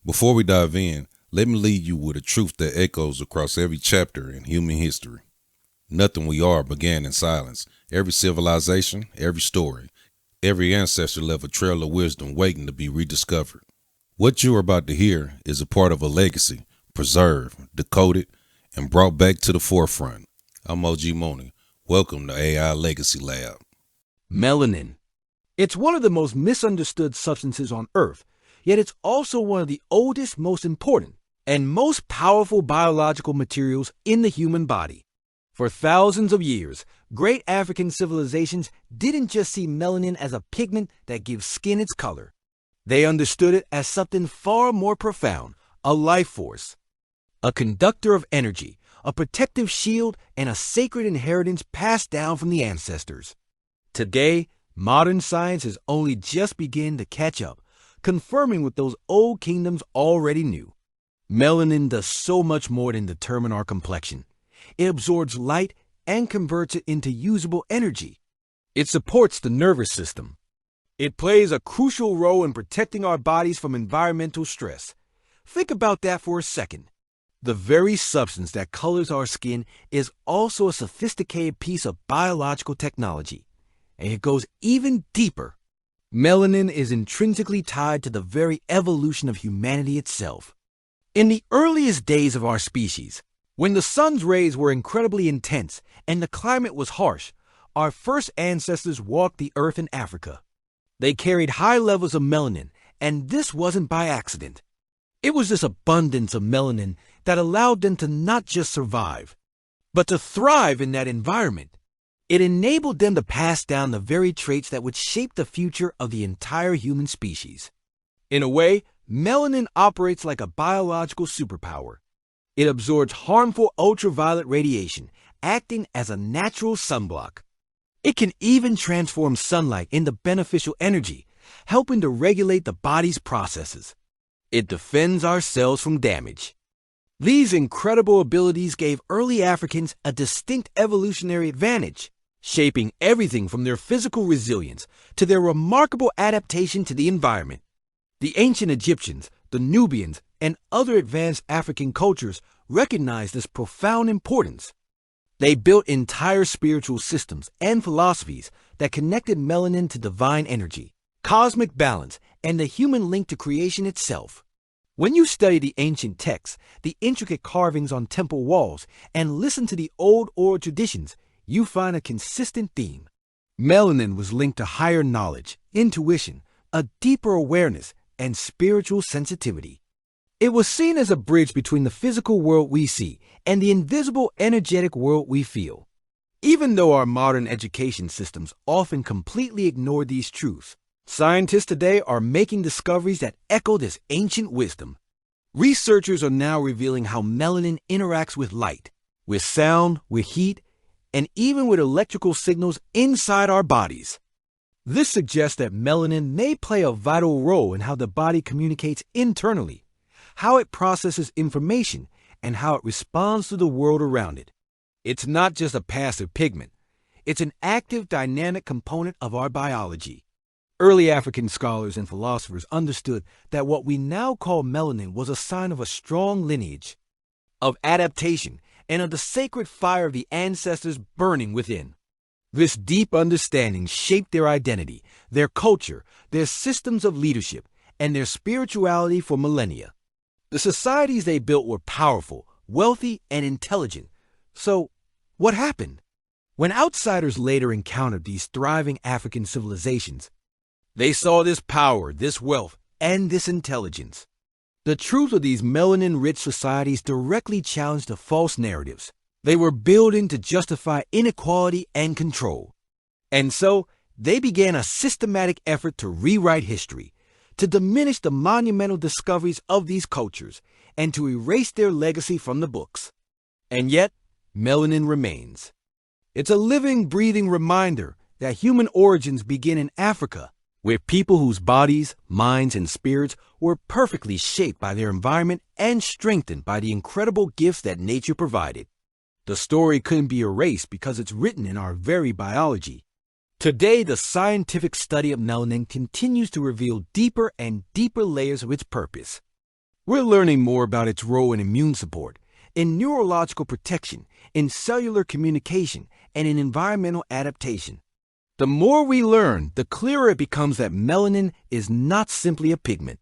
Before we dive in, let me leave you with a truth that echoes across every chapter in human history. Nothing we are began in silence. Every civilization, every story, every ancestor left a trail of wisdom waiting to be rediscovered. What you are about to hear is a part of a legacy, preserved, decoded, and brought back to the forefront. I'm OG Mooney. Welcome to AI Legacy Lab. Melanin. It's one of the most misunderstood substances on Earth, yet it's also one of the oldest, most important, and most powerful biological materials in the human body. For thousands of years, great African civilizations didn't just see melanin as a pigment that gives skin its color. They understood it as something far more profound, a life force, a conductor of energy, a protective shield, and a sacred inheritance passed down from the ancestors. Today, modern science is only just beginning to catch up, confirming what those old kingdoms already knew. Melanin does so much more than determine our complexion. It absorbs light and converts it into usable energy. It supports the nervous system. It plays a crucial role in protecting our bodies from environmental stress. Think about that for a second. The very substance that colors our skin is also a sophisticated piece of biological technology. And it goes even deeper. Melanin is intrinsically tied to the very evolution of humanity itself. In the earliest days of our species, when the sun's rays were incredibly intense and the climate was harsh, our first ancestors walked the earth in Africa. They carried high levels of melanin, and this wasn't by accident. It was this abundance of melanin that allowed them to not just survive, but to thrive in that environment. It enabled them to pass down the very traits that would shape the future of the entire human species. In a way, melanin operates like a biological superpower. It absorbs harmful ultraviolet radiation, acting as a natural sunblock. It can even transform sunlight into beneficial energy, helping to regulate the body's processes. It defends our cells from damage. These incredible abilities gave early Africans a distinct evolutionary advantage, shaping everything from their physical resilience to their remarkable adaptation to the environment. The ancient Egyptians, the Nubians, and other advanced African cultures recognized this profound importance. They built entire spiritual systems and philosophies that connected melanin to divine energy, cosmic balance, and the human link to creation itself. When you study the ancient texts, the intricate carvings on temple walls, and listen to the old oral traditions, you find a consistent theme. Melanin was linked to higher knowledge, intuition, a deeper awareness, and spiritual sensitivity. It was seen as a bridge between the physical world we see and the invisible energetic world we feel. Even though our modern education systems often completely ignore these truths, scientists today are making discoveries that echo this ancient wisdom. Researchers are now revealing how melanin interacts with light, with sound, with heat, and even with electrical signals inside our bodies. This suggests that melanin may play a vital role in how the body communicates internally, how it processes information, and how it responds to the world around it. It's not just a passive pigment. It's an active, dynamic component of our biology. Early African scholars and philosophers understood that what we now call melanin was a sign of a strong lineage, of adaptation, and of the sacred fire of the ancestors burning within. This deep understanding shaped their identity, their culture, their systems of leadership, and their spirituality for millennia. The societies they built were powerful, wealthy, and intelligent. So, what happened? When outsiders later encountered these thriving African civilizations, they saw this power, this wealth, and this intelligence. The truth of these melanin-rich societies directly challenged the false narratives they were building to justify inequality and control. And so, they began a systematic effort to rewrite history, to diminish the monumental discoveries of these cultures, and to erase their legacy from the books. And yet, melanin remains. It's a living, breathing reminder that human origins begin in Africa, where people whose bodies, minds, and spirits were perfectly shaped by their environment and strengthened by the incredible gifts that nature provided. The story couldn't be erased because it's written in our very biology. Today, the scientific study of melanin continues to reveal deeper and deeper layers of its purpose. We're learning more about its role in immune support, in neurological protection, in cellular communication, and in environmental adaptation. The more we learn, the clearer it becomes that melanin is not simply a pigment.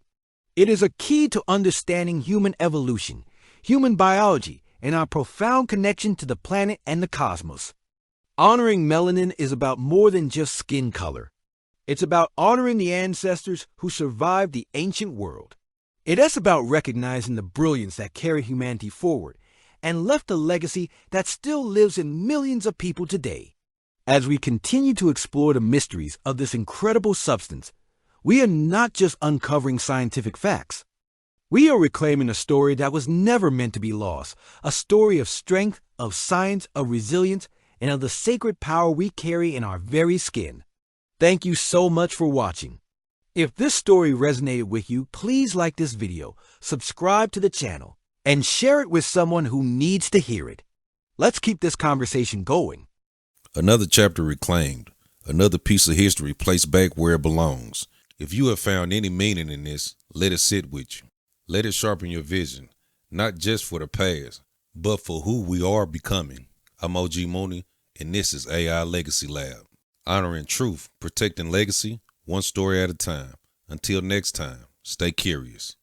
It is a key to understanding human evolution, human biology, and our profound connection to the planet and the cosmos. Honoring melanin is about more than just skin color. It's about honoring the ancestors who survived the ancient world. It is about recognizing the brilliance that carried humanity forward and left a legacy that still lives in millions of people today. As we continue to explore the mysteries of this incredible substance, we are not just uncovering scientific facts. We are reclaiming a story that was never meant to be lost, a story of strength, of science, of resilience, and of the sacred power we carry in our very skin. Thank you so much for watching. If this story resonated with you, please like this video, subscribe to the channel, and share it with someone who needs to hear it. Let's keep this conversation going. Another chapter reclaimed, another piece of history placed back where it belongs. If you have found any meaning in this, let it sit with you. Let it sharpen your vision, not just for the past, but for who we are becoming. I'm OG Mooney, and this is AI Legacy Lab. Honoring truth, protecting legacy, one story at a time. Until next time, stay curious.